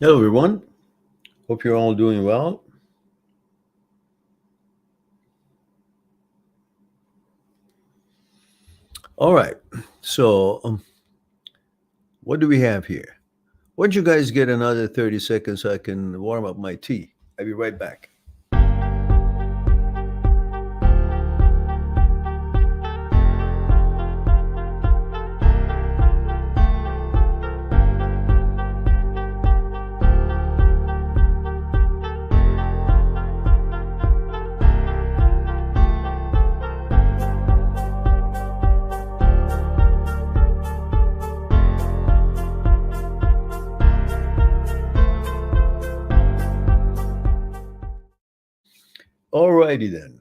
Hello, everyone. Hope you're all doing well. All right. So, what do we have here? Why don't you guys get another 30 seconds so I can warm up my tea? I'll be right back. Alrighty then.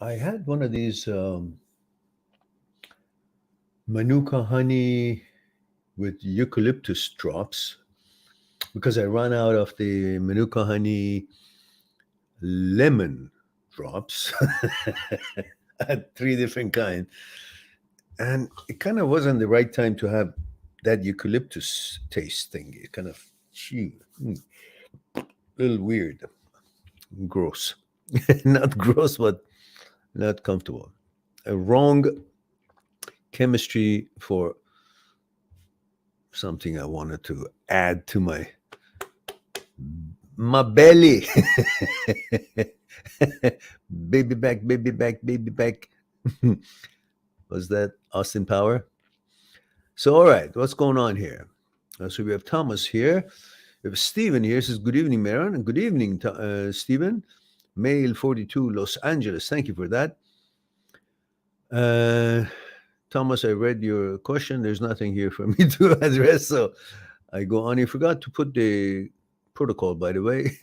I had one of these manuka honey with eucalyptus drops because I ran out of the manuka honey lemon drops. I had 3 different kinds. And it kind of wasn't the right time to have that eucalyptus taste thing. It kind of, a little weird. Gross. Not gross, but not comfortable. A wrong chemistry for something I wanted to add to my belly. Baby back, baby back, baby back. Was that Austin Power? So, all right, what's going on here? So we have Thomas here. We have Stephen here. Says, good evening, Maron. And good evening, Stephen. Male 42, Los Angeles. Thank you for that. Thomas, I read your question. There's nothing here for me to address, so I go on. You forgot to put the protocol, by the way.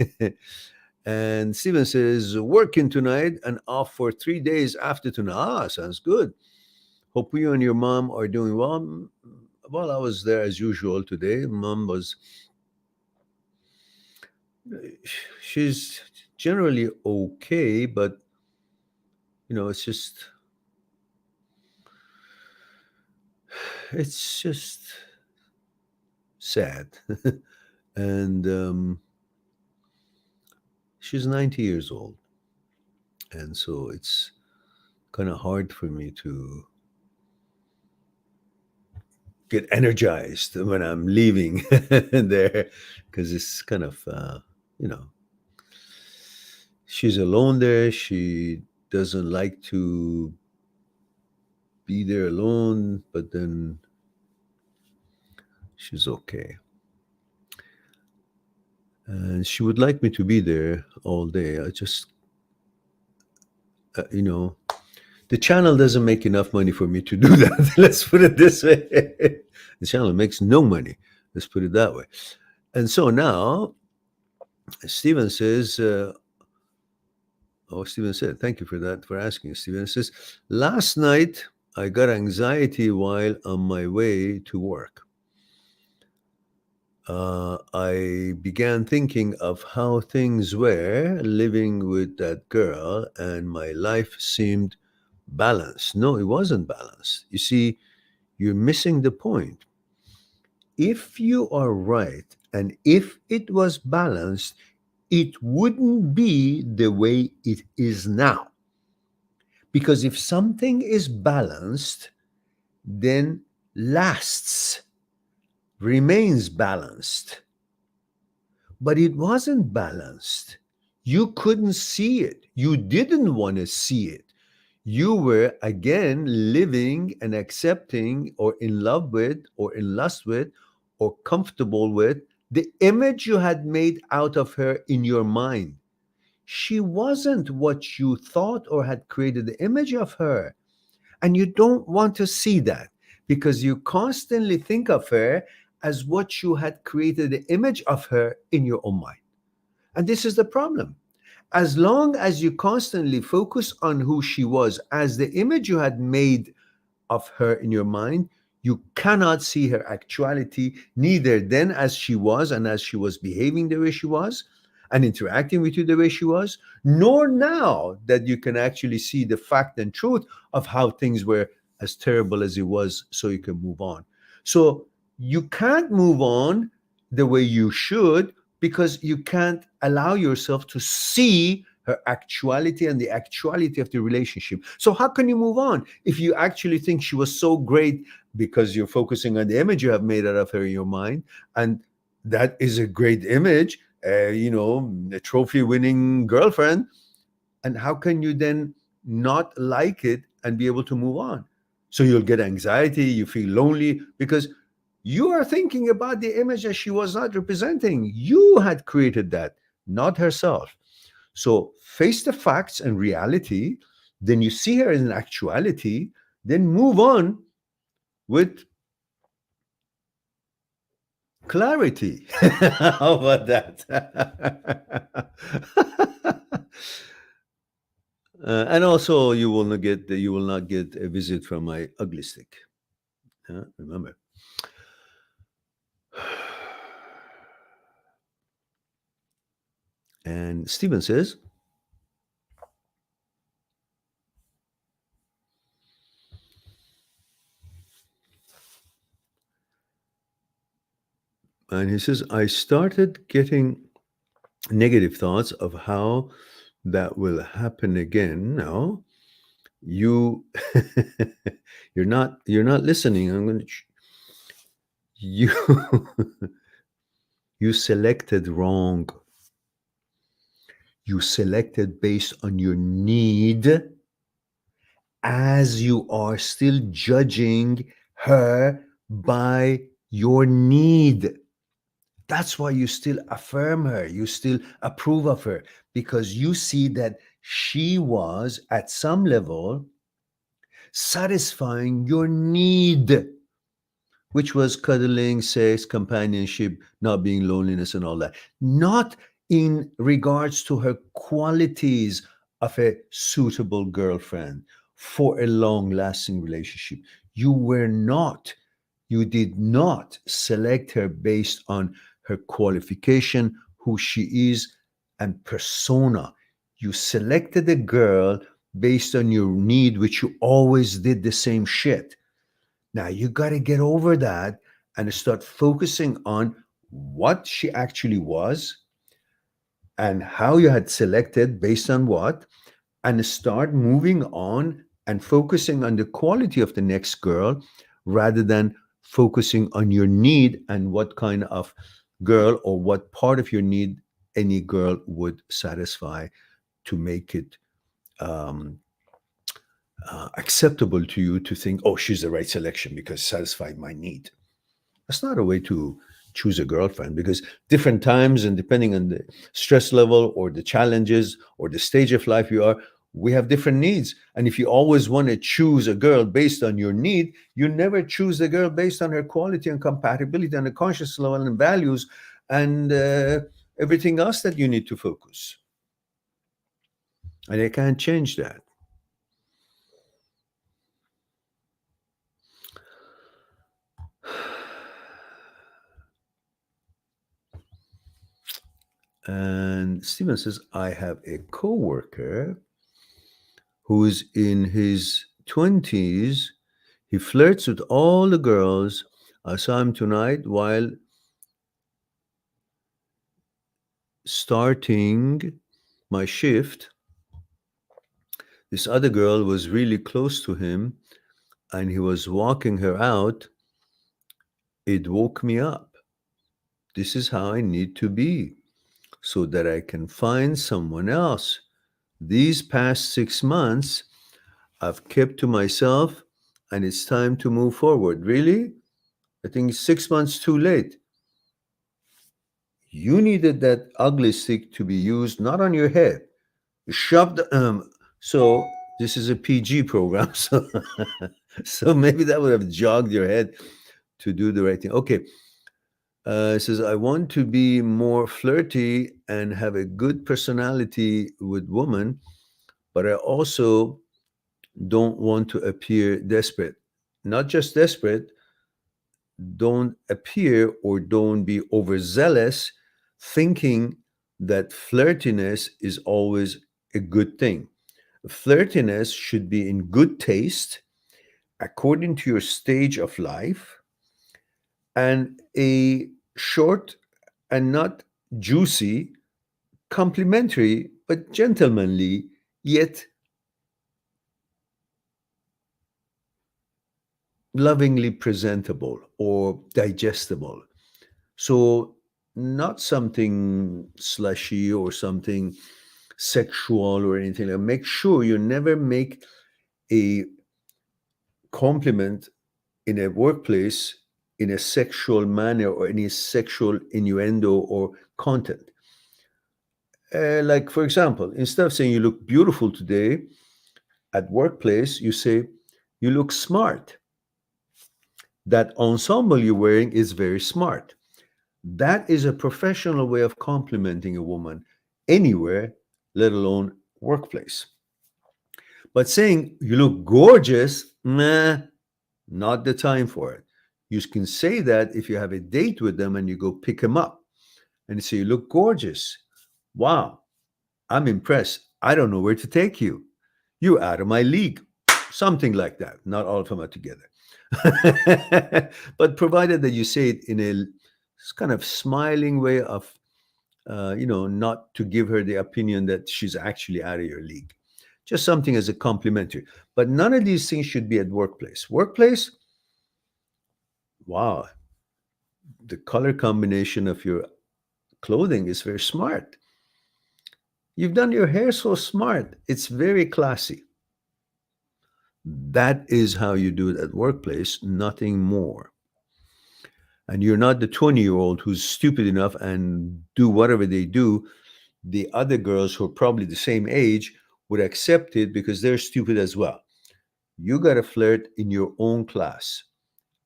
And Stephen says, working tonight and off for 3 days after tonight. Sounds good. Hope you and your mom are doing well. Well, I was there as usual today. Mom was... she's generally okay, but it's just sad. And she's 90 years old, and so it's kind of hard for me to get energized when I'm leaving there, because it's kind of she's alone there. She doesn't like to be there alone, but then she's okay. And she would like me to be there all day. I just, the channel doesn't make enough money for me to do that. Let's put it this way. The channel makes no money. Let's put it that way. And so now, Stephen says, Oh, Stephen said, thank you for that, for asking. Stephen says, last night I got anxiety while on my way to work. I began thinking of how things were living with that girl, and my life seemed balanced. No, it wasn't balanced. You see, you're missing the point. If you are right, and if it was balanced, it wouldn't be the way it is now. Because if something is balanced, then lasts, remains balanced. But it wasn't balanced. You couldn't see it. You didn't want to see it. You were again living and accepting or in love with or in lust with or comfortable with the image you had made out of her in your mind. She wasn't what you thought or had created the image of her. And you don't want to see that because you constantly think of her as what you had created the image of her in your own mind. And this is the problem. As long as you constantly focus on who she was as the image you had made of her in your mind, you cannot see her actuality, neither then as she was and as she was behaving the way she was and interacting with you the way she was, nor now that you can actually see the fact and truth of how things were as terrible as it was, so you can move on. So you can't move on the way you should because you can't allow yourself to see her actuality and the actuality of the relationship. So how can you move on if you actually think she was so great because you're focusing on the image you have made out of her in your mind? And that is a great image, a trophy winning girlfriend. And how can you then not like it and be able to move on? So you'll get anxiety, you feel lonely because you are thinking about the image that she was not representing. You had created that, not herself. So face the facts and reality, then you see her in actuality, then move on with clarity. How about that? And also, you will not get a visit from my ugly stick. Remember. And Stephen says, I started getting negative thoughts of how that will happen again. No, you're not listening. I'm going to you you selected wrong. You selected based on your need, as you are still judging her by your need. That's why you still affirm her, you still approve of her, because you see that she was at some level satisfying your need, which was cuddling, sex, companionship, not being loneliness, and all that. Not in regards to her qualities of a suitable girlfriend for a long lasting relationship. You did not select her based on her qualification, who she is, and persona. You selected a girl based on your need, which you always did the same shit. Now you got to get over that and start focusing on what she actually was and how you had selected based on what, and start moving on and focusing on the quality of the next girl rather than focusing on your need and what kind of girl or what part of your need any girl would satisfy to make it acceptable to you to think, oh, she's the right selection because satisfied my need. That's not a way to choose a girlfriend, because different times and depending on the stress level or the challenges or the stage of life you are, we have different needs. And if you always want to choose a girl based on your need, you never choose the girl based on her quality and compatibility and the conscious level and values and everything else that you need to focus. And I can't change that. And Stephen says, I have a coworker who's in his 20s. He flirts with all the girls. I saw him tonight while starting my shift. This other girl was really close to him and he was walking her out. It woke me up. This is how I need to be so that I can find someone else. These past 6 months, I've kept to myself and it's time to move forward. Really? I think 6 months too late. You needed that ugly stick to be used not on your head. Shoved. So this is a PG program. So maybe that would have jogged your head to do the right thing. Okay. It says, I want to be more flirty and have a good personality with women, but I also don't want to appear desperate. Not just desperate, don't appear or don't be overzealous, thinking that flirtiness is always a good thing. Flirtiness should be in good taste, according to your stage of life, and a short and not juicy, complimentary, but gentlemanly, yet lovingly presentable or digestible. So, not something slushy or something sexual or anything. Like, make sure you never make a compliment in a workplace in a sexual manner or any sexual innuendo or content. Like, for example, instead of saying you look beautiful today at workplace, you say you look smart. That ensemble you're wearing is very smart. That is a professional way of complimenting a woman anywhere, let alone workplace. But saying you look gorgeous, nah, not the time for it. You can say that if you have a date with them and you go pick them up and you say, you look gorgeous. Wow, I'm impressed. I don't know where to take you. You're out of my league. Something like that. Not all of them are together. But provided that you say it in a kind of smiling way of, not to give her the opinion that she's actually out of your league. Just something as a complimentary. But none of these things should be at workplace. Workplace, wow, the color combination of your clothing is very smart. You've done your hair so smart. It's very classy. That is how you do it at workplace, nothing more. And you're not the 20-year-old who's stupid enough and do whatever they do. The other girls who are probably the same age would accept it because they're stupid as well. You got to flirt in your own class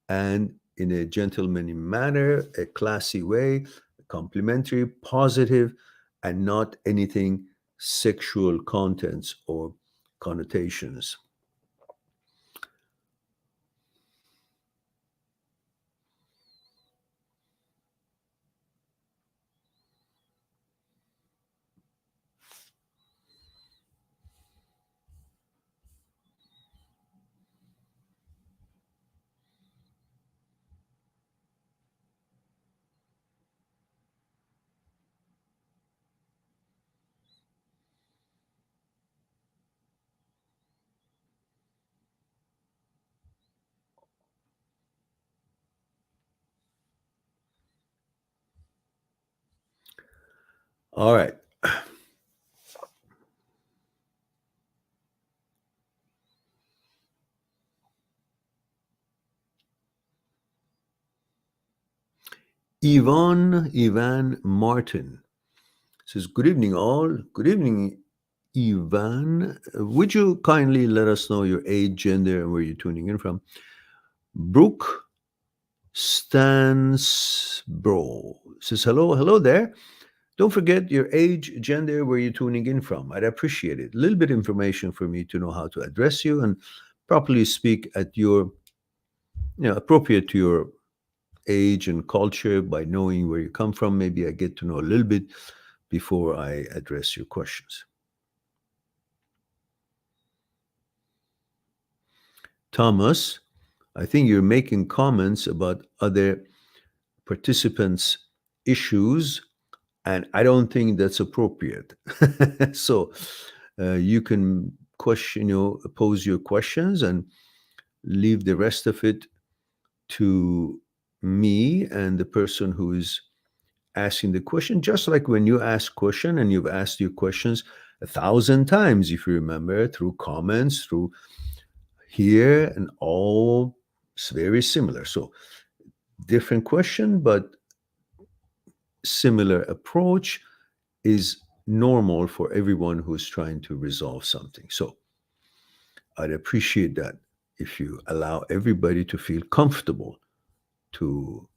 and in a gentlemanly manner, a classy way, complimentary, positive, and not anything sexual contents or connotations. All right. Ivan Martin says, good evening, all. Good evening, Ivan. Would you kindly let us know your age, gender, and where you're tuning in from? Brooke Stansbro says, hello there. Don't forget your age, gender, where you're tuning in from. I'd appreciate it. A little bit of information for me to know how to address you and properly speak at your, appropriate to your age and culture. By knowing where you come from, maybe I get to know a little bit before I address your questions. Thomas, I think you're making comments about other participants' issues, and I don't think that's appropriate. So you can pose your questions and leave the rest of it to me and the person who is asking the question, just like when you ask question and you've asked your questions 1,000 times, if you remember, through comments, through here, and all very similar. So different question, but similar approach is normal for everyone who's trying to resolve something. So I'd appreciate that if you allow everybody to feel comfortable to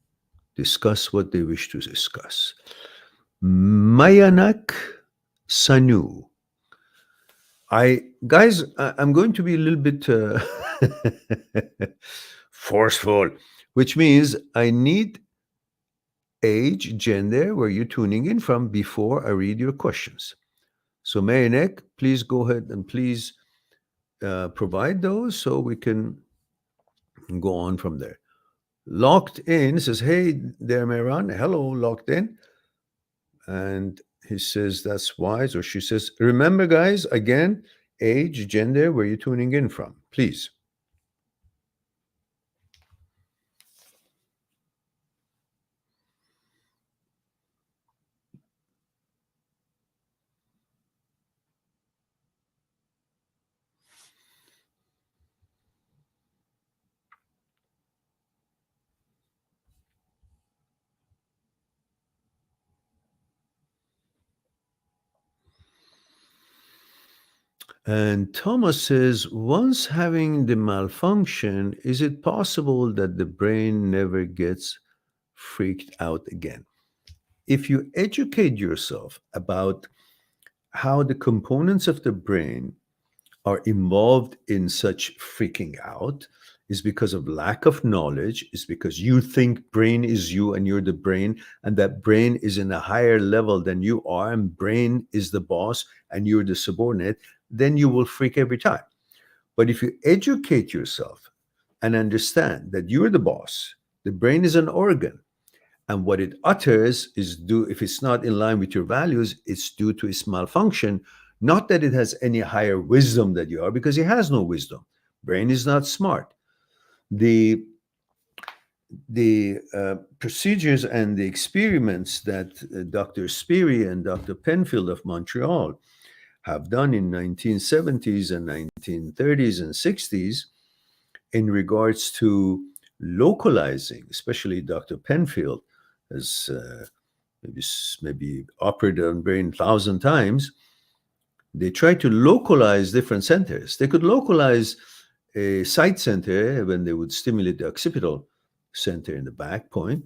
discuss what they wish to discuss. Mayanak Sanu. I'm going to be a little bit forceful, which means I need age, gender, where you're tuning in from before I read your questions. So Mayanek, please go ahead and please provide those so we can go on from there. Locked in says, hey there, Mehran. Hello, locked in. And he says, that's wise. Or she says, remember, guys, again, age, gender, where you're tuning in from, please. And Thomas says, once having the malfunction, is it possible that the brain never gets freaked out again? If you educate yourself about how the components of the brain are involved in such freaking out, is because of lack of knowledge, is because you think brain is you and you're the brain, and that brain is in a higher level than you are, and brain is the boss and you're the subordinate, then you will freak every time. But if you educate yourself and understand that you're the boss, the brain is an organ, and what it utters is due, if it's not in line with your values, it's due to its malfunction. Not that it has any higher wisdom that you are, because it has no wisdom. Brain is not smart. The procedures and the experiments that Dr. Speary and Dr. Penfield of Montreal have done in 1970s and 1930s and 60s in regards to localizing, especially Dr. Penfield has maybe operated on brain 1,000 times. They tried to localize different centers. They could localize a sight center when they would stimulate the occipital center in the back point,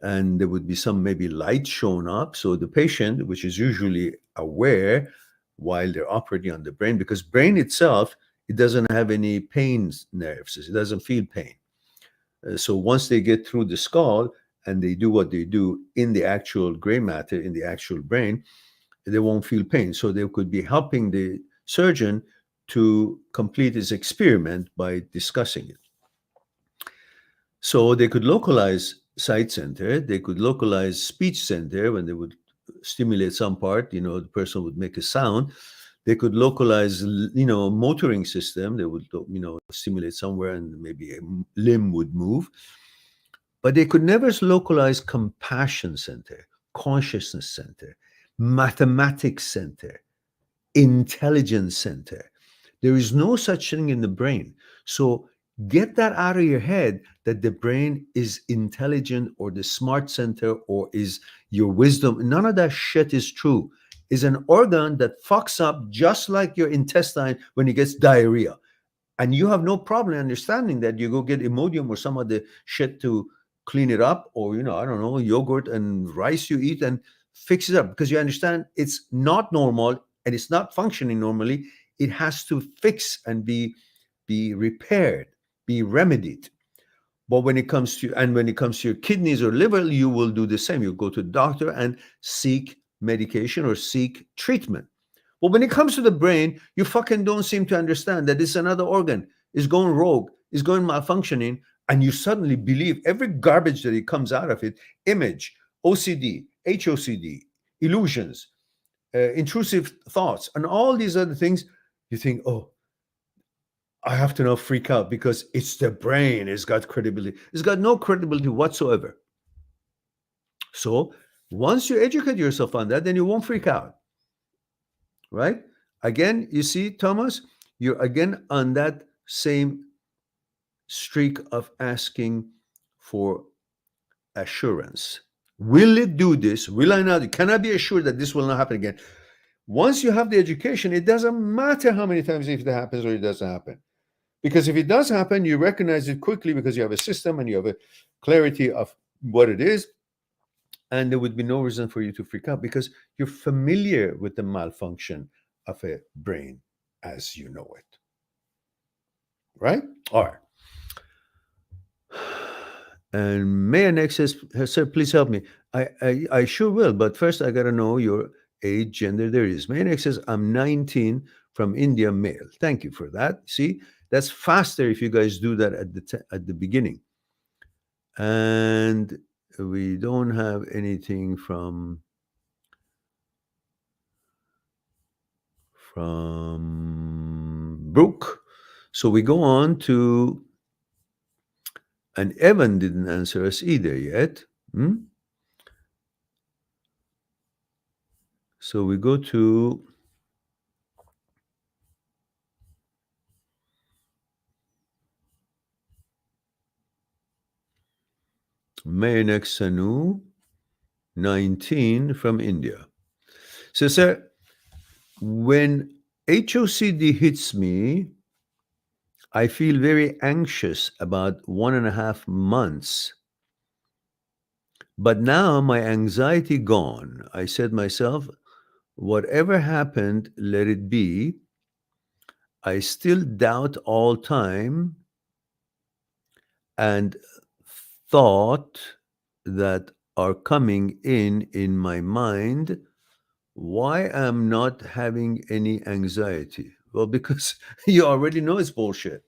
and there would be some maybe light shown up. So the patient, which is usually aware while they're operating on the brain, because brain itself, it doesn't have any pain nerves. It doesn't feel pain. So once they get through the skull and they do what they do in the actual gray matter, in the actual brain, they won't feel pain. So they could be helping the surgeon to complete his experiment by discussing it. So they could localize sight center, they could localize speech center when they would stimulate some part, the person would make a sound. They could localize, motoring system. They would, stimulate somewhere and maybe a limb would move. But they could never localize compassion center, consciousness center, mathematics center, intelligence center. There is no such thing in the brain. So get that out of your head that the brain is intelligent or the smart center or is your wisdom. None of that shit is true. Is an organ that fucks up just like your intestine when it gets diarrhea. And you have no problem understanding that. You go get Imodium or some of the shit to clean it up, or, I don't know, yogurt and rice you eat, and fixes up, because you understand it's not normal and it's not functioning normally. It has to fix and be repaired, be remedied. But when it comes to your kidneys or liver, you will do the same. You go to the doctor and seek medication or seek treatment. But when it comes to the brain, you fucking don't seem to understand that it's another organ, is going rogue, is going malfunctioning, and you suddenly believe every garbage that it comes out of it, image, OCD, HOCD, illusions, intrusive thoughts, and all these other things. You think, oh, I have to now freak out because it's the brain. It's got credibility. It's got no credibility whatsoever. So once you educate yourself on that, then you won't freak out. Right? Again, you see, Thomas, you're again on that same streak of asking for assurance. Will it do this? Will I not? Can I be assured that this will not happen again? Once you have the education, it doesn't matter how many times if it happens or it doesn't happen. Because if it does happen, you recognize it quickly because you have a system and you have a clarity of what it is. And there would be no reason for you to freak out because you're familiar with the malfunction of a brain as you know it. Right? All right. And Maya next says, sir, please help me. I sure will, but first I got to know your age, gender. There it is. Maya next says, I'm 19, from India, male. Thank you for that. See, that's faster if you guys do that at the beginning. And we don't have anything from Brooke. So we go on to, and Evan didn't answer us either yet. So we go to Mayanek Sanu, 19, from India. So, sir, when HOCD hits me, I feel very anxious about 1.5 months. But now my anxiety gone. I said myself, whatever happened, let it be. I still doubt all time and thought that are coming in my mind. Why I'm not having any anxiety? Well, because you already know it's bullshit.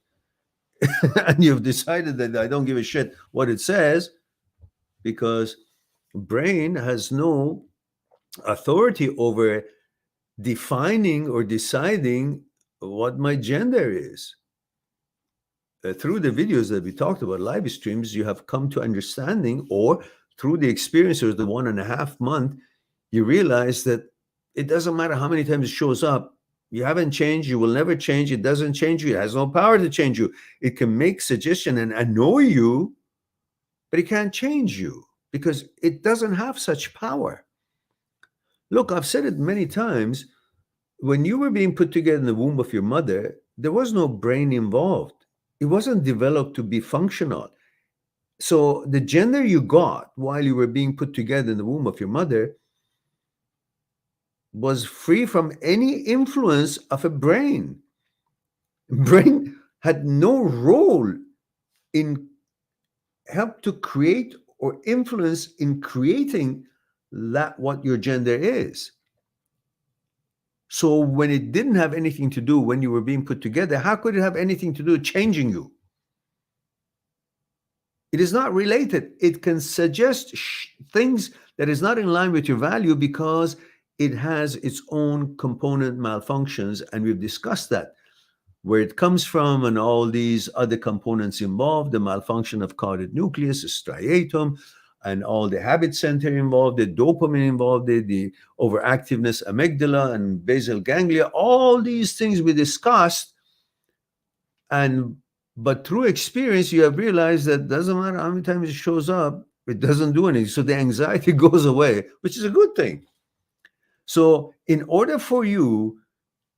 And you've decided that I don't give a shit what it says, because brain has no authority over defining or deciding what my gender is. Through the videos that we talked about, live streams, you have come to understanding, or through the experience of the 1.5 month, you realize that it doesn't matter how many times it shows up. You haven't changed. You will never change. It doesn't change you. It has no power to change you. It can make suggestion and annoy you, but it can't change you because it doesn't have such power. Look, I've said it many times. When you were being put together in the womb of your mother, there was no brain involved. It wasn't developed to be functional. So the gender you got while you were being put together in the womb of your mother was free from any influence of a brain. Brain had no role in help to create or influence in creating that what your gender is. So when it didn't have anything to do when you were being put together, how could it have anything to do with changing you? It is not related. It can suggest things that is not in line with your value because it has its own component malfunctions. And we've discussed that, where it comes from and all these other components involved, the malfunction of caudate nucleus, the striatum, and all the habit center involved, the dopamine involved, the overactiveness amygdala and basal ganglia, all these things we discussed. But through experience, you have realized that doesn't matter how many times it shows up, it doesn't do anything. So the anxiety goes away, which is a good thing. So in order for you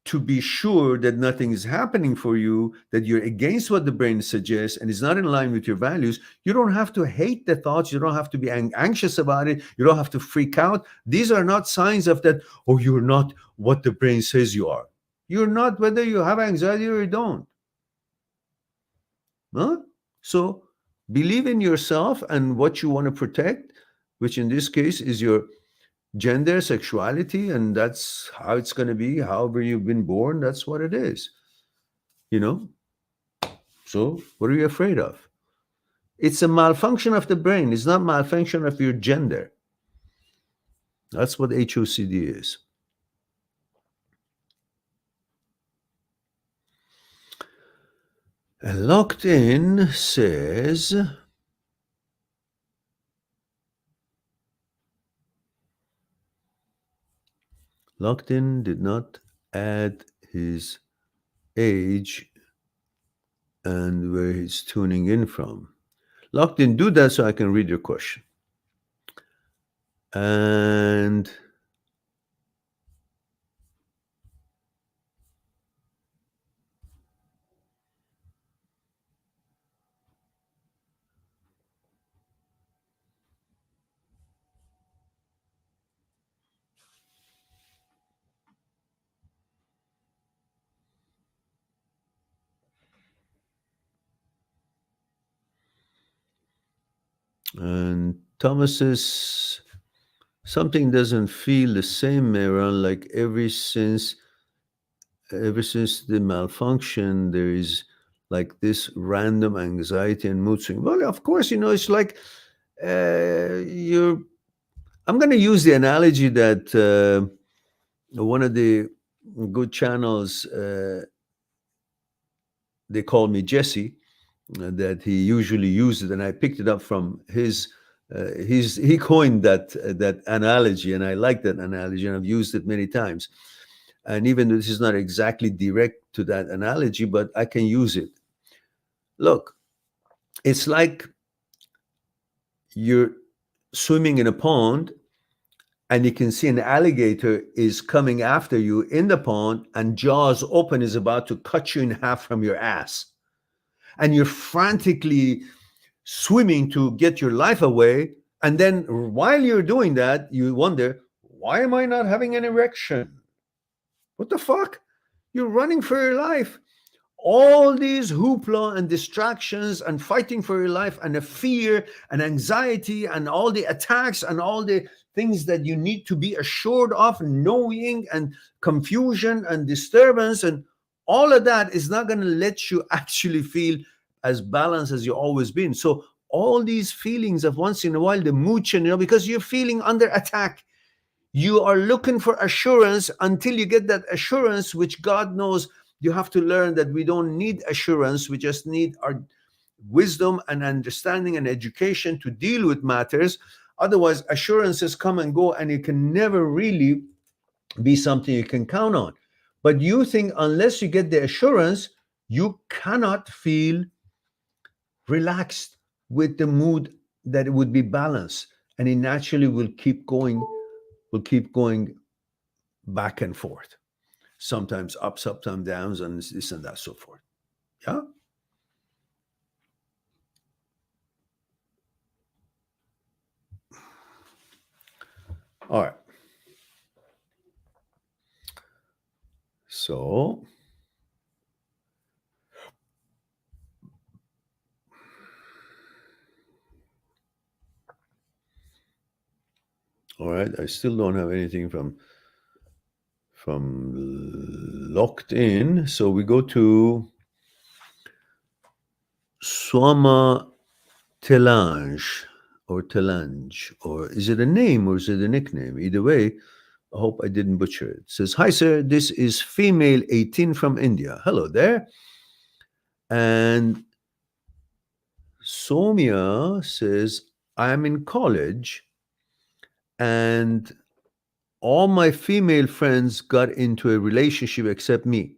to be sure that nothing is happening for you, that you're against what the brain suggests and is not in line with your values, you don't have to hate the thoughts. You don't have to be anxious about it. You don't have to freak out. These are not signs of that, oh, you're not what the brain says you are. You're not whether you have anxiety or you don't. Huh? So believe in yourself and what you want to protect, which in this case is your gender, sexuality, and that's how it's going to be. However you've been born, that's what it is. So what are you afraid of? It's a malfunction of the brain. It's not malfunction of your gender. That's what HOCD is. And Locked In says, Locked In did not add his age and where he's tuning in from. Locked In, do that so I can read your question. And Thomas says, something doesn't feel the same, Mehran, like ever since the malfunction, there is like this random anxiety and mood swing. Well, of course, it's like I'm going to use the analogy that one of the good channels, they call me Jesse, that he usually uses, and I picked it up from his. He coined that analogy, and I like that analogy, and I've used it many times. And even though this is not exactly direct to that analogy, but I can use it. Look, it's like you're swimming in a pond and you can see an alligator is coming after you in the pond, and jaws open, is about to cut you in half from your ass. And you're frantically swimming to get your life away. And then while you're doing that, you wonder, why am I not having an erection? What the fuck? You're running for your life. All these hoopla and distractions and fighting for your life and the fear and anxiety and all the attacks and all the things that you need to be assured of, knowing, and confusion and disturbance, and all of that is not going to let you actually feel as balanced as you've always been. So all these feelings of once in a while, the mood change, because you're feeling under attack. You are looking for assurance until you get that assurance, which God knows you have to learn that we don't need assurance. We just need our wisdom and understanding and education to deal with matters. Otherwise, assurances come and go, and it can never really be something you can count on. But you think unless you get the assurance, you cannot feel relaxed with the mood that it would be balanced. And it naturally will keep going back and forth. Sometimes ups, sometimes downs, and this and that, so forth. Yeah. All right. So all right, I still don't have anything from Locked In. So we go to Swama Telange, or is it a name or is it a nickname? Either way, I hope I didn't butcher it. It says, hi, sir, this is female 18 from India. Hello there. And Somia says, I'm in college and all my female friends got into a relationship except me.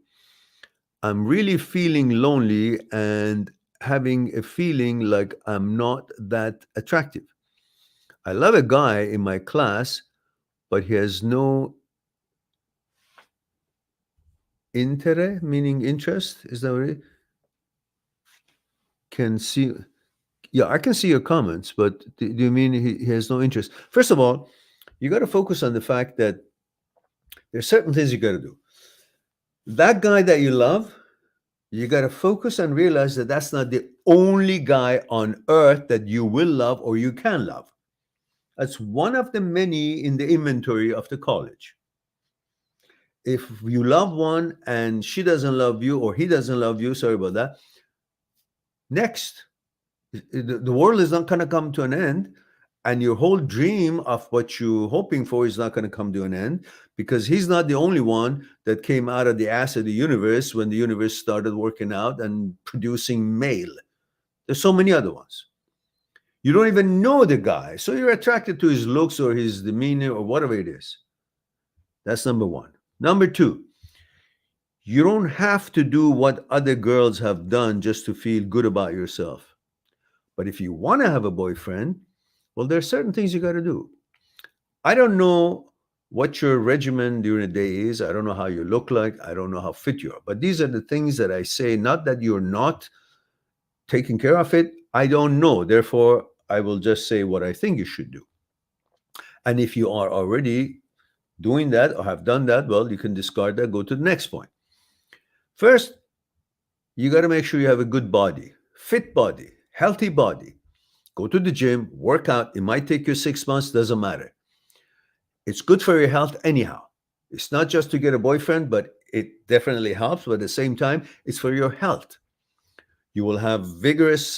I'm really feeling lonely and having a feeling like I'm not that attractive. I love a guy in my class, but he has no Intere, meaning interest. Is that what it can see? Yeah, I can see your comments, but do you mean he has no interest? First of all, you got to focus on the fact that there's certain things you got to do. That guy that you love, you got to focus and realize that that's not the only guy on earth that you will love or you can love. That's one of the many in the inventory of the college. If you love one and she doesn't love you or he doesn't love you, sorry about that, next. The world is not going to come to an end, and your whole dream of what you're hoping for is not going to come to an end, because he's not the only one that came out of the ass of the universe when the universe started working out and producing male. There's so many other ones. You don't even know the guy, so you're attracted to his looks or his demeanor or whatever it is. That's number one. Number two, you don't have to do what other girls have done just to feel good about yourself. But if you want to have a boyfriend, well, there are certain things you got to do. I don't know what your regimen during the day is. I don't know how you look like. I don't know how fit you are. But these are the things that I say, not that you're not taking care of it. I don't know. Therefore, I will just say what I think you should do. And if you are already doing that or have done that, well, you can discard that, go to the next point. First, you got to make sure you have a good body, fit body, healthy body. Go to the gym, work out. It might take you 6 months, doesn't matter. It's good for your health anyhow. It's not just to get a boyfriend, but it definitely helps. But at the same time, it's for your health. You will have vigorous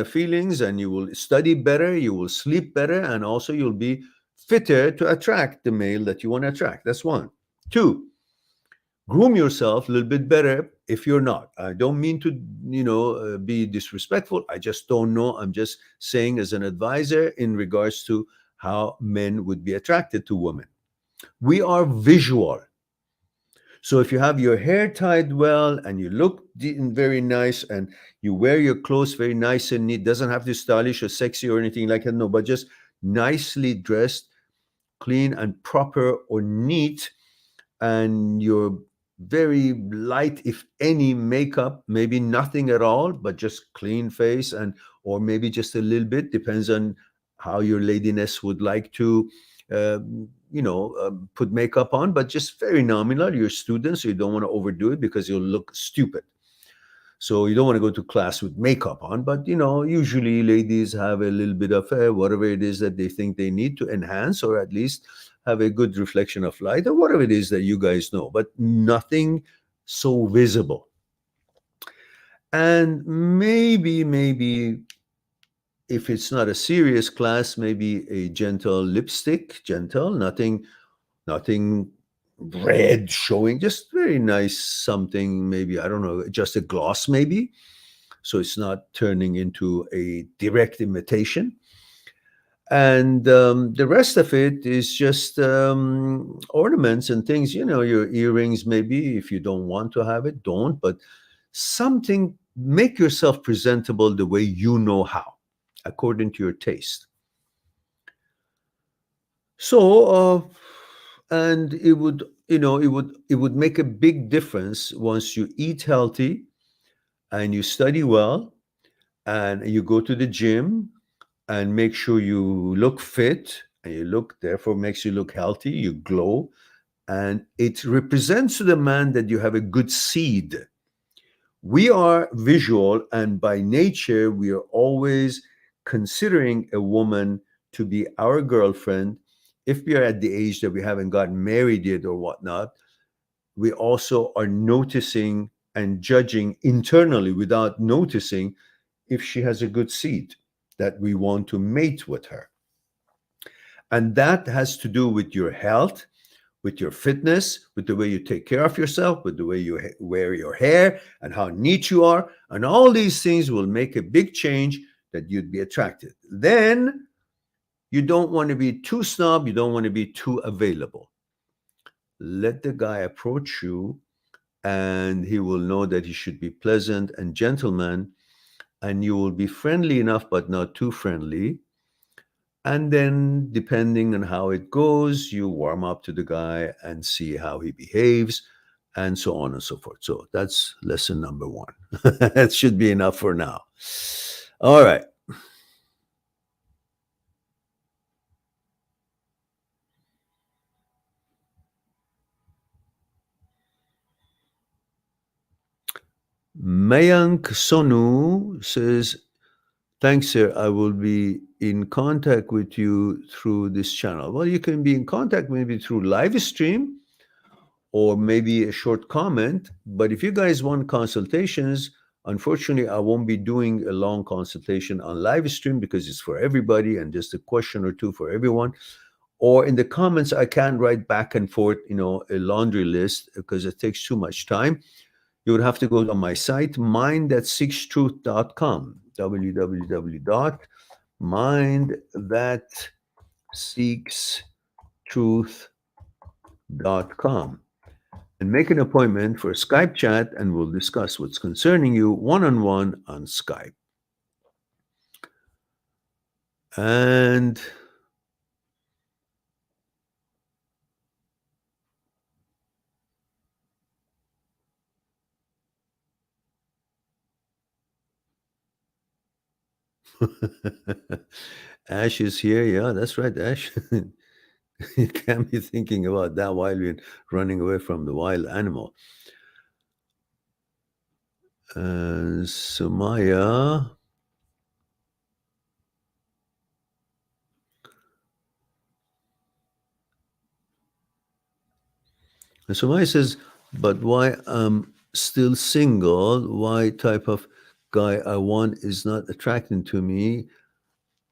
feelings, and you will study better, you will sleep better, and also you'll be fitter to attract the male that you want to attract. That's one. Two, groom yourself a little bit better if you're not. I don't mean to, be disrespectful. I just don't know. I'm just saying as an advisor in regards to how men would be attracted to women. We are visual. So if you have your hair tied well and you look very nice and you wear your clothes very nice and neat, doesn't have to be stylish or sexy or anything like that, no, but just nicely dressed, clean and proper or neat, and you're very light, if any, makeup, maybe nothing at all, but just clean face, and or maybe just a little bit, depends on how your ladiness would like to put makeup on, but just very nominal. You're a student, so you don't want to overdo it because you'll look stupid. So you don't want to go to class with makeup on, but usually ladies have a little bit of whatever it is that they think they need to enhance or at least have a good reflection of light or whatever it is that you guys know, but nothing so visible. And maybe if it's not a serious class, maybe a gentle lipstick, nothing red showing, just very nice something, maybe, I don't know, just a gloss maybe, so it's not turning into a direct imitation. And the rest of it is just ornaments and things, your earrings maybe. If you don't want to have it, don't, but something, make yourself presentable the way you know how, according to your taste. So and it would make a big difference once you eat healthy and you study well and you go to the gym and make sure you look fit, and therefore makes you look healthy, you glow, and it represents to the man that you have a good seed. We are visual, and by nature we are always considering a woman to be our girlfriend. If we are at the age that we haven't gotten married yet or whatnot, we also are noticing and judging internally without noticing if she has a good seed that we want to mate with her. And that has to do with your health, with your fitness, with the way you take care of yourself, with the way you wear your hair and how neat you are. And all these things will make a big change that you'd be attracted. Then you don't want to be too snob. You don't want to be too available. Let the guy approach you, and he will know that he should be pleasant and gentleman, and you will be friendly enough, but not too friendly. And then, depending on how it goes, you warm up to the guy and see how he behaves. and so on and so forth. So that's lesson number 1. That should be enough for now. All right. Mayank Sonu says, thanks, sir. I will be in contact with you through this channel. Well, you can be in contact maybe through live stream or maybe a short comment. But if you guys want consultations, unfortunately, I won't be doing a long consultation on live stream because it's for everybody and just a question or two for everyone. Or in the comments, I can't write back and forth, a laundry list because it takes too much time. You would have to go to my site, mindthatseekstruth.com, www.mindthatseekstruth.com, and make an appointment for a Skype chat, and we'll discuss what's concerning you one-on-one on Skype. And Ash is here. Yeah, that's right, Ash. You can't be thinking about that while you're running away from the wild animal. Sumaya. And Sumaya says, but why I'm still single? Why type of guy I want is not attracting to me?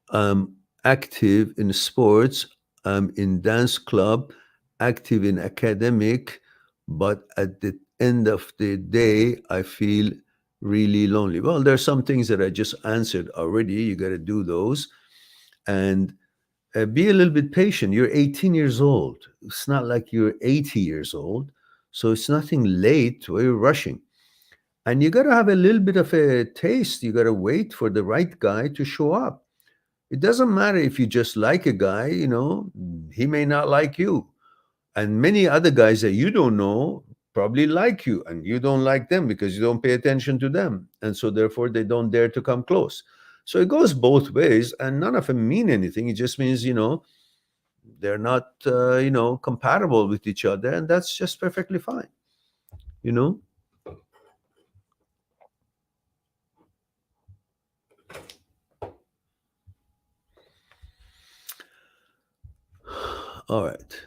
I'm active in sports. I'm in dance club, active in academic, but at the end of the day, I feel really lonely. Well, there are some things that I just answered already. You got to do those. And be a little bit patient. You're 18 years old. It's not like you're 80 years old. So it's nothing late where you're rushing. And you got to have a little bit of a taste. You got to wait for the right guy to show up. It doesn't matter if you just like a guy, he may not like you. And many other guys that you don't know probably like you and you don't like them because you don't pay attention to them. And so therefore they don't dare to come close. So it goes both ways and none of them mean anything. It just means, they're not, compatible with each other. And that's just perfectly fine, All right.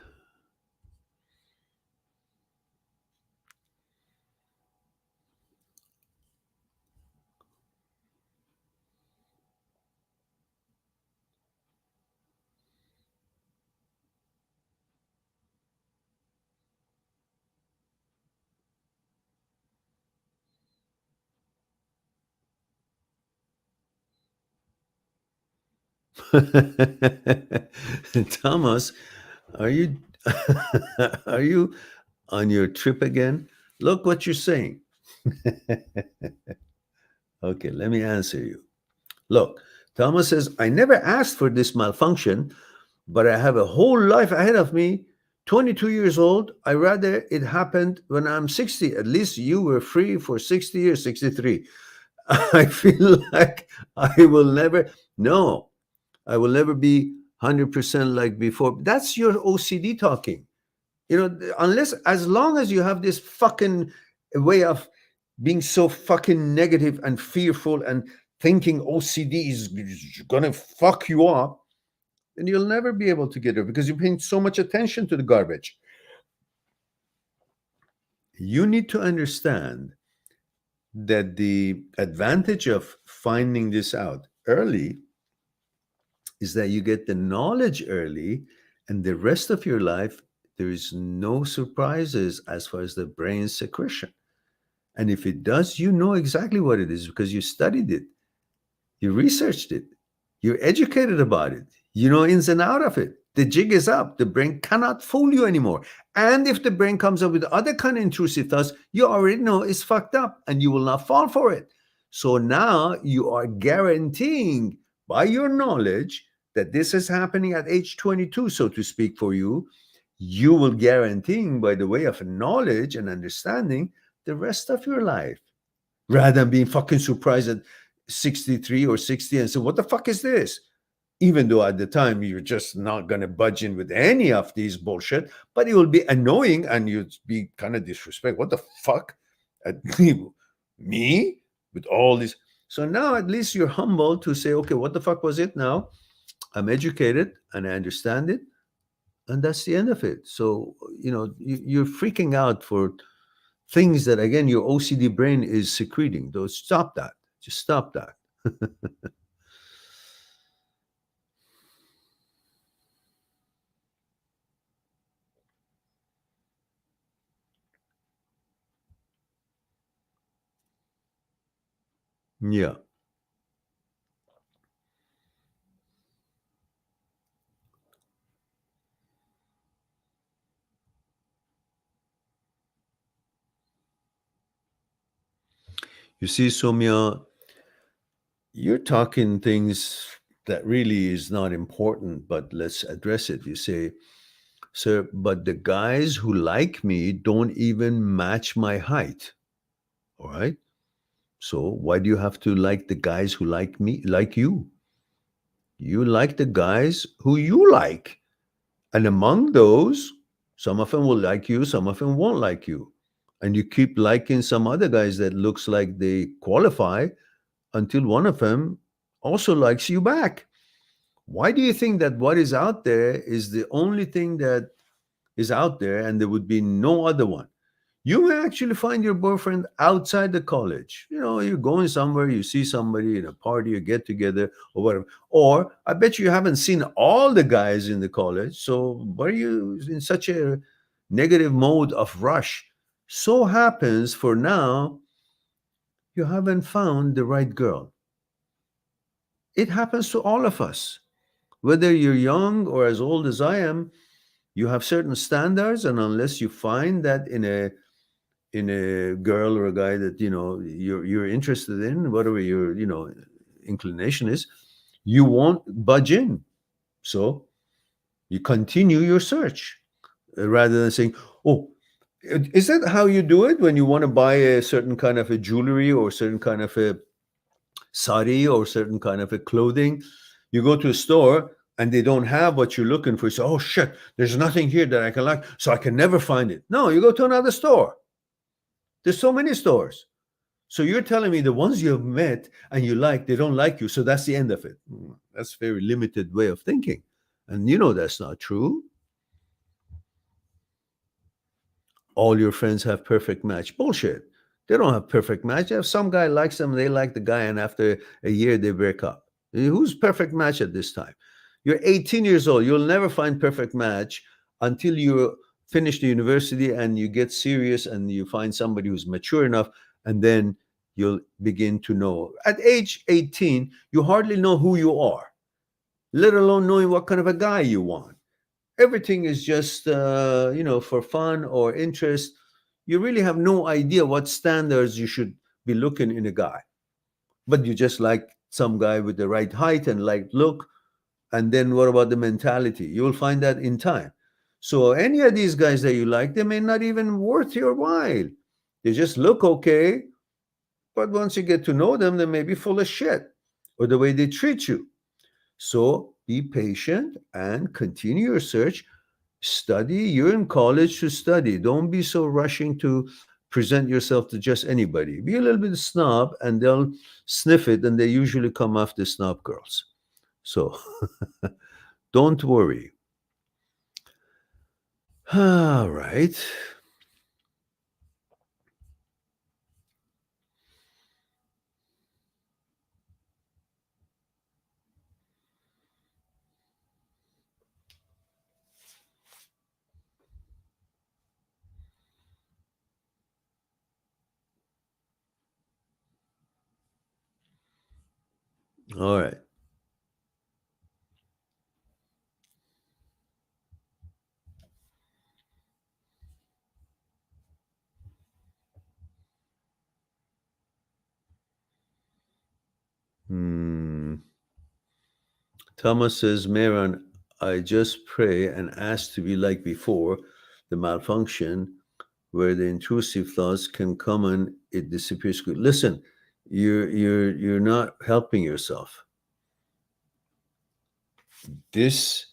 Thomas, are you are you on your trip again? Look what you're saying. Okay, let me answer you. Look, Thomas says, I never asked for this malfunction, but I have a whole life ahead of me. 22 years old. I rather it happened when I'm 60. At least you were free for 60 years, 63. I feel like I will never, no, I will never be 100% like before. That's your OCD talking. Unless, as long as you have this fucking way of being so fucking negative and fearful and thinking OCD is gonna fuck you up, then you'll never be able to get it because you're paying so much attention to the garbage. You need to understand that the advantage of finding this out early is that you get the knowledge early, and the rest of your life, there is no surprises as far as the brain secretion. And if it does, you know exactly what it is because you studied it, you researched it, you're educated about it, you know ins and out of it. The jig is up. The brain cannot fool you anymore. And if the brain comes up with other kind of intrusive thoughts, you already know it's fucked up and you will not fall for it. So now you are guaranteeing by your knowledge that this is happening at age 22, so to speak, for you. you will guaranteeing by the way of knowledge and understanding the rest of your life, rather than being fucking surprised at 63 or 60 and say, what the fuck is this? Even though at the time you're just not going to budge in with any of these bullshit, but it will be annoying and you'd be kind of disrespect. What the fuck? Me? With all this. So now at least you're humble to say, okay, what the fuck was it now? I'm educated and I understand it. And that's the end of it. So, you're freaking out for things that, again, your OCD brain is secreting. Though, stop that. Just stop that. Yeah. You see, Somya, you're talking things that really is not important, but let's address it. You say, sir, but the guys who like me don't even match my height. All right. So why do you have to like the guys who like me, like you? You like the guys who you like. And among those, some of them will like you, some of them won't like you. And you keep liking some other guys that looks like they qualify until one of them also likes you back. Why do you think that what is out there is the only thing that is out there and there would be no other one? You may actually find your boyfriend outside the college. You're going somewhere, you see somebody in a party, you get together, or whatever. Or I bet you haven't seen all the guys in the college. So why are you in such a negative mode of rush? So happens for now, you haven't found the right girl. It happens to all of us. Whether you're young or as old as I am, you have certain standards, and unless you find that in a girl or a guy that you're interested in, whatever your inclination is, you won't budge in. So you continue your search, rather than saying, oh, is that how you do it when you want to buy a certain kind of a jewelry or certain kind of a sari or certain kind of a clothing? You go to a store and they don't have what you're looking for. You say, oh shit, there's nothing here that I can like, so I can never find it. No, you go to another store. There's so many stores. So you're telling me the ones you've met and you like, they don't like you. So that's the end of it. That's a very limited way of thinking. And that's not true. All your friends have perfect match. Bullshit. They don't have perfect match. If some guy likes them, they like the guy, and after a year they break up. Who's perfect match at this time? You're 18 years old. You'll never find perfect match until you finish the university and you get serious and you find somebody who's mature enough, and then you'll begin to know. At age 18, you hardly know who you are, let alone knowing what kind of a guy you want. Everything is just for fun or interest. You really have no idea what standards you should be looking in a guy, but you just like some guy with the right height and like look. And then what about the mentality? You will find that in time. So any of these guys that you like, they may not even worth your while. They just look okay, but once you get to know them, they may be full of shit, or the way they treat you. So be patient and continue your search. Study. You're in college to study. Don't be so rushing to present yourself to just anybody. Be a little bit snob, and they'll sniff it, and they usually come after snob girls. So don't worry. All right. All right. Hmm. Thomas says, Maron, I just pray and ask to be like before the malfunction where the intrusive thoughts can come and it disappears. Listen, you're not helping yourself. This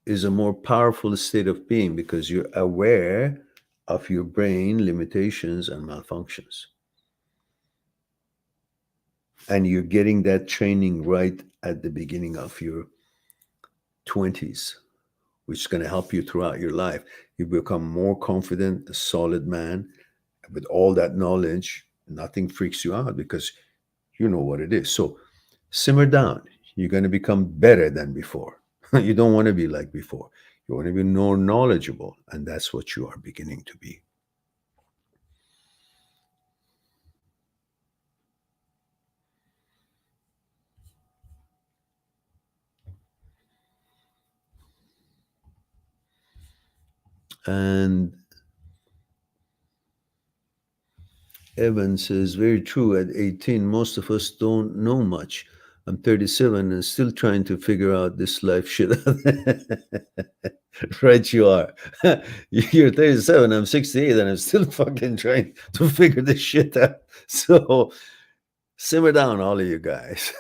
is a more powerful state of being because you're aware of your brain limitations and malfunctions. And you're getting that training right at the beginning of your 20s, which is going to help you throughout your life. You become more confident, a solid man. With all that knowledge, nothing freaks you out because you know what it is. So simmer down. You're going to become better than before. You don't want to be like before. You want to be more knowledgeable. And that's what you are beginning to be. And Evan says, very true. At 18, most of us don't know much. I'm 37 and still trying to figure out this life shit. Right, you are. You're 37, I'm 68, and I'm still fucking trying to figure this shit out. So simmer down, all of you guys.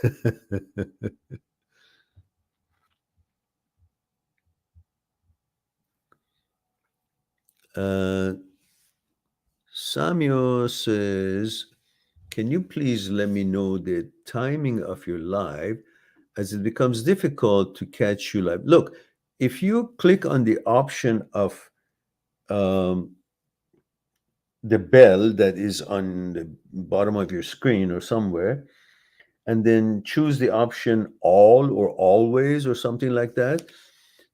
Samuel says, can you please let me know the timing of your live as it becomes difficult to catch you live? Look, if you click on the option of the bell that is on the bottom of your screen or somewhere, and then choose the option all or always or something like that,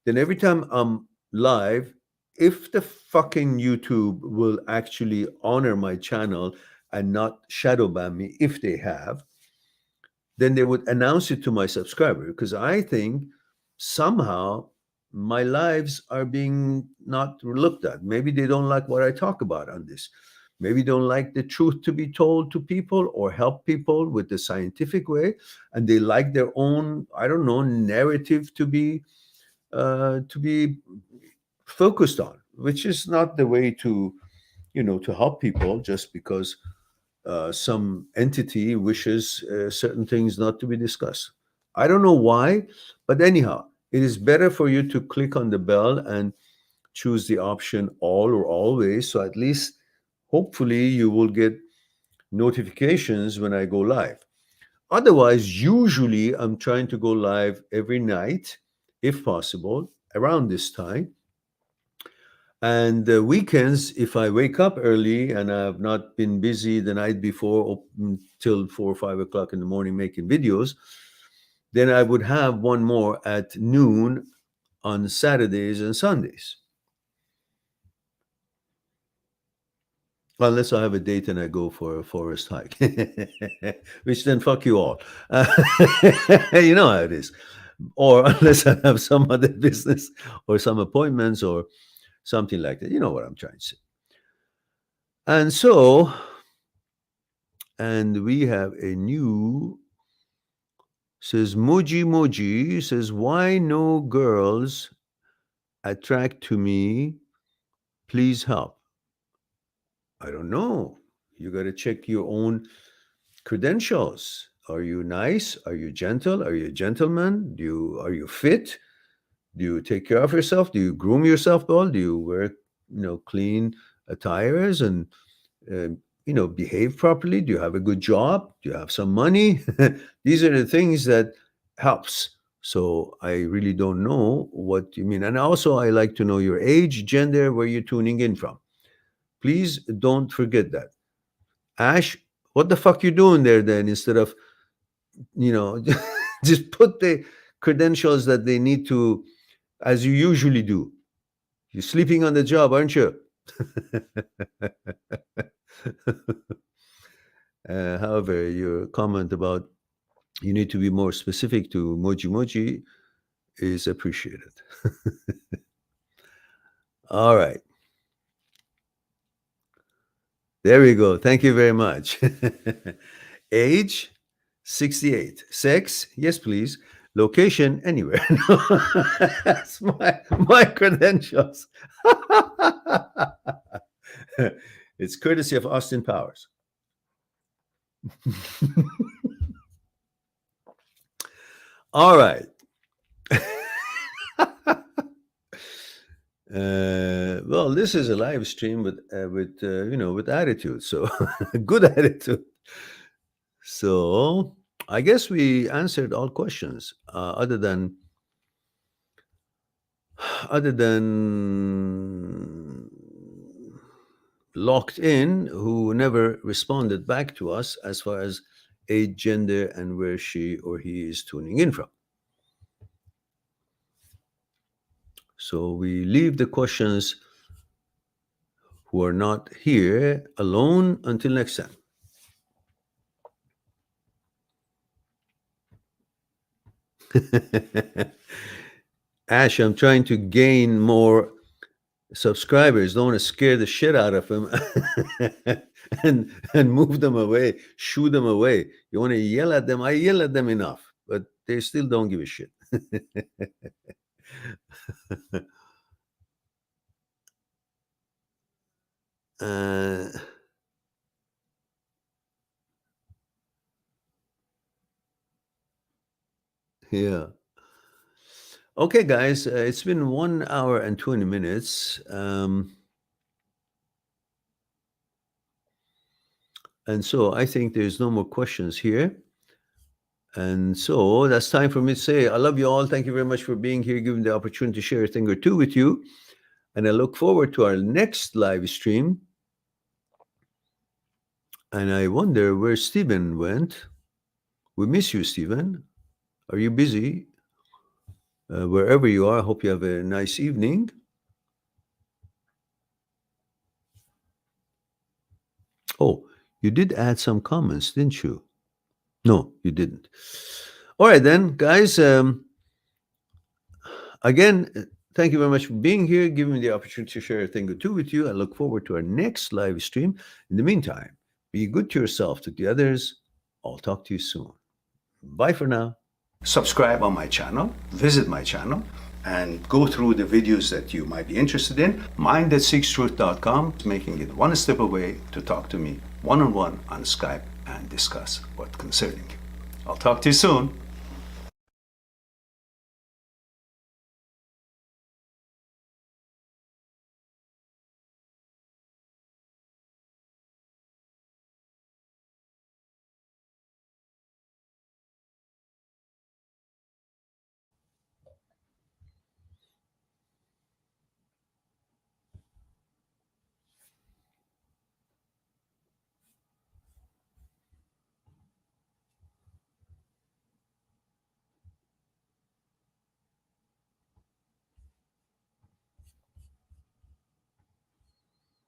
then every time I'm live, if the fucking YouTube will actually honor my channel and not shadow ban me if they have, then they would announce it to my subscriber, because I think somehow my lives are being not looked at. Maybe they don't like what I talk about on this. Maybe don't like the truth to be told to people or help people with the scientific way, and they like their own, I don't know, narrative to be focused on, which is not the way to, to help people just because some entity wishes certain things not to be discussed. I don't know why, but anyhow, it is better for you to click on the bell and choose the option all or always. So at least, hopefully, you will get notifications when I go live. Otherwise, usually I'm trying to go live every night, if possible, around this time. And the weekends, if I wake up early and I've not been busy the night before till 4 or 5 o'clock in the morning making videos, then I would have one more at noon on Saturdays and Sundays. Unless I have a date and I go for a forest hike, which then fuck you all. You know how it is. Or unless I have some other business or some appointments or something like that. You know what I'm trying to say. And so, and we have a new, says Moji says, why no girls attract to me? Please help. I don't know. You got to check your own credentials. Are you nice? Are you gentle? Are you a gentleman? Are you fit? Do you take care of yourself? Do you groom yourself well? Do you wear clean attires and behave properly? Do you have a good job? Do you have some money? These are the things that helps. So I really don't know what you mean. And also, I like to know your age, gender, where you're tuning in from. Please don't forget that. Ash, what the fuck you doing there then? Instead of, just put the credentials that they need to, as you usually do. You're sleeping on the job, aren't you? However, your comment about you need to be more specific to Moji is appreciated. All right. There we go. Thank you very much. Age, 68. Sex, yes, please. Location anywhere. That's my credentials. It's courtesy of Austin Powers. All right. Well, this is a live stream with with attitude, so good attitude. So I guess we answered all questions, other than Locked In, who never responded back to us as far as age, gender, and where she or he is tuning in from. So we leave the questions who are not here alone until next time. Ash, I'm trying to gain more subscribers. Don't want to scare the shit out of them and move them away, shoo them away. You want to yell at them? I yell at them enough, but they still don't give a shit. Yeah. Okay, guys, it's been 1 hour and 20 minutes. And so I think there's no more questions here. And so that's time for me to say, I love you all. Thank you very much for being here, giving the opportunity to share a thing or two with you. And I look forward to our next live stream. And I wonder where Stephen went. We miss you, Stephen. Are you busy? Wherever you are, I hope you have a nice evening. Oh, you did add some comments, didn't you? No, you didn't. All right, then, guys. Again, thank you very much for being here, giving me the opportunity to share a thing or two with you. I look forward to our next live stream. In the meantime, be good to yourself, to the others. I'll talk to you soon. Bye for now. Subscribe on my channel, visit my channel, and go through the videos that you might be interested in. Mind@seekstruth.com is making it one step away to talk to me one-on-one on Skype and discuss what's concerning you. I'll talk to you soon.